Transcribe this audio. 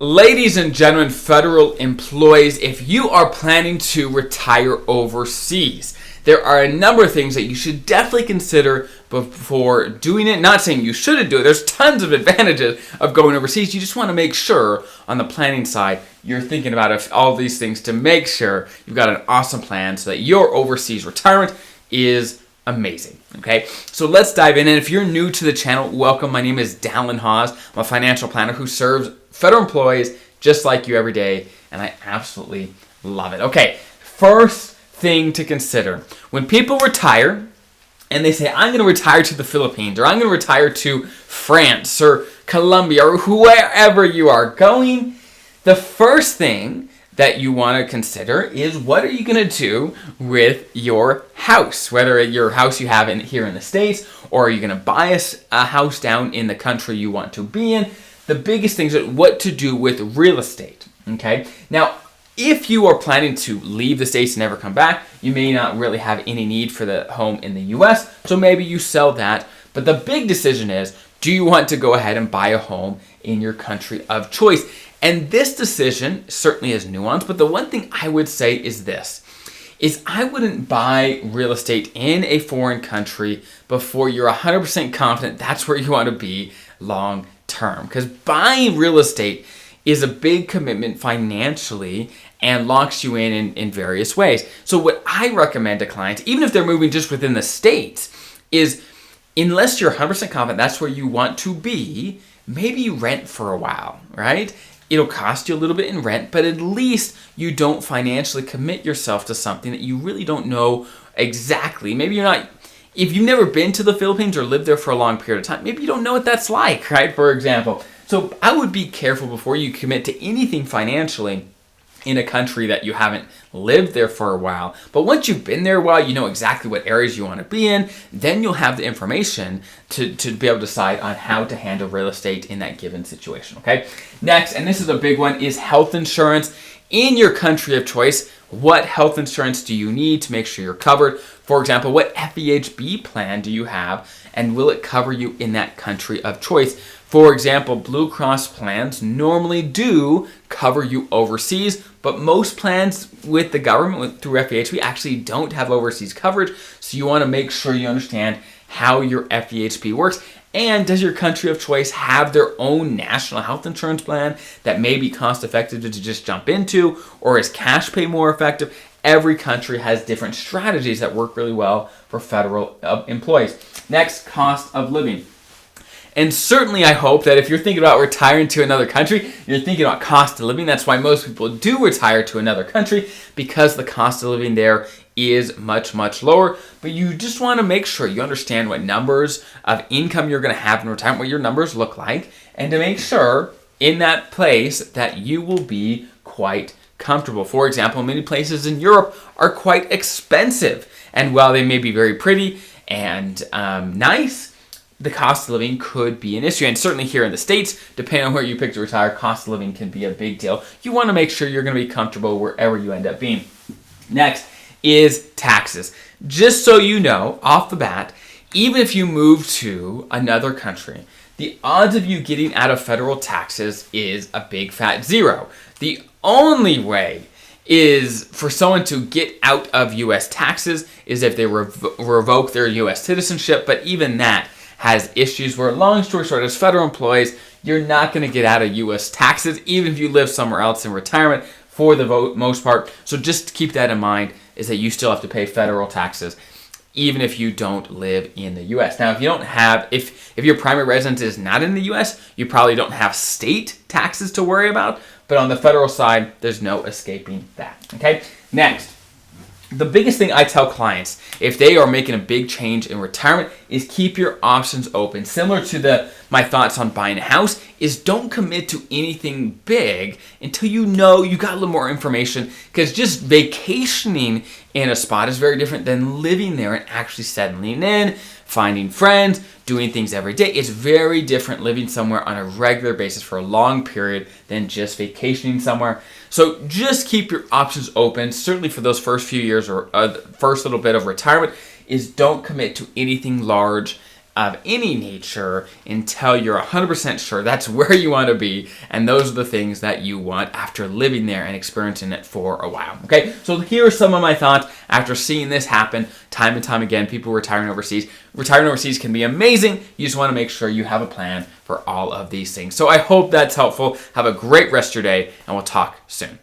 Ladies and gentlemen, federal employees, if you are planning to retire overseas, there are a number of things that you should definitely consider before doing it. Not saying you shouldn't do it. There's tons of advantages of going overseas. You just want to make sure on the planning side, you're thinking about all these things to make sure you've got an awesome plan so that your overseas retirement is amazing. Okay, so let's dive in. And if you're new to the channel, welcome. My name is Dallin Hawes. I'm a financial planner who serves federal employees just like you every day, and I absolutely love it. Okay, first thing to consider. When people retire and they say, I'm going to retire to the Philippines, or I'm going to retire to France or Colombia or wherever you are going, the first thing that you want to consider is what are you going to do with your house? Whether your house you have here in the States, or are you going to buy a house down in the country you want to be in? The biggest things are what to do with real estate, okay? Now, if you are planning to leave the States and never come back, you may not really have any need for the home in the US, so maybe you sell that. But the big decision is, do you want to go ahead and buy a home in your country of choice? And this decision certainly is nuanced, but the one thing I would say is this, is I wouldn't buy real estate in a foreign country before you're 100% confident that's where you want to be long term, because buying real estate is a big commitment financially and locks you in various ways. So what I recommend to clients, even if they're moving just within the States, is unless you're 100% confident that's where you want to be, maybe you rent for a while, right? It'll cost you a little bit in rent, but at least you don't financially commit yourself to something that you really don't know exactly. Maybe you're not, if you've never been to the Philippines or lived there for a long period of time, maybe you don't know what that's like, right? For example. So I would be careful before you commit to anything financially in a country that you haven't lived there for a while. But once you've been there a while, you know exactly what areas you want to be in, then you'll have the information to be able to decide on how to handle real estate in that given situation, okay? Next, and this is a big one, is health insurance. In your country of choice, what health insurance do you need to make sure you're covered? For example, what FEHB plan do you have, and will it cover you in that country of choice? For example, Blue Cross plans normally do cover you overseas, but most plans with the government through FEHB actually don't have overseas coverage, so you want to make sure you understand how your FEHB works. And does your country of choice have their own national health insurance plan that may be cost effective to just jump into, or is cash pay more effective? Every country has different strategies that work really well for federal employees. Next, cost of living. And certainly I hope that if you're thinking about retiring to another country, you're thinking about cost of living. That's why most people do retire to another country, because the cost of living there is much, much lower. But you just want to make sure you understand what numbers of income you're going to have in retirement, what your numbers look like, and to make sure in that place that you will be quite comfortable. For example, many places in Europe are quite expensive. And while they may be very pretty and nice, the cost of living could be an issue. And certainly here in the States, depending on where you pick to retire, cost of living can be a big deal. You want to make sure you're going to be comfortable wherever you end up being. Next is taxes. Just so you know, off the bat, even if you move to another country, the odds of you getting out of federal taxes is a big fat zero. The only way is for someone to get out of U.S. taxes is if they revoke their U.S. citizenship, but even that has issues where, long story short, as federal employees, you're not going to get out of U.S. taxes, even if you live somewhere else in retirement for the most part. So just keep that in mind, is that you still have to pay federal taxes, even if you don't live in the U.S. Now, if you don't have, if your primary residence is not in the U.S., you probably don't have state taxes to worry about, but on the federal side, there's no escaping that, okay? Next. The biggest thing I tell clients, if they are making a big change in retirement, is keep your options open. Similar to my thoughts on buying a house, is don't commit to anything big until you know you got a little more information, because just vacationing in a spot is very different than living there and actually settling in, finding friends, doing things every day. It's very different living somewhere on a regular basis for a long period than just vacationing somewhere. So just keep your options open, certainly for those first few years or first little bit of retirement, is don't commit to anything large of any nature until you're 100% sure that's where you want to be, and those are the things that you want after living there and experiencing it for a while. Okay, so here are some of my thoughts after seeing this happen time and time again, people retiring overseas. Retiring overseas can be amazing. You just want to make sure you have a plan for all of these things. So I hope that's helpful. Have a great rest of your day, and we'll talk soon.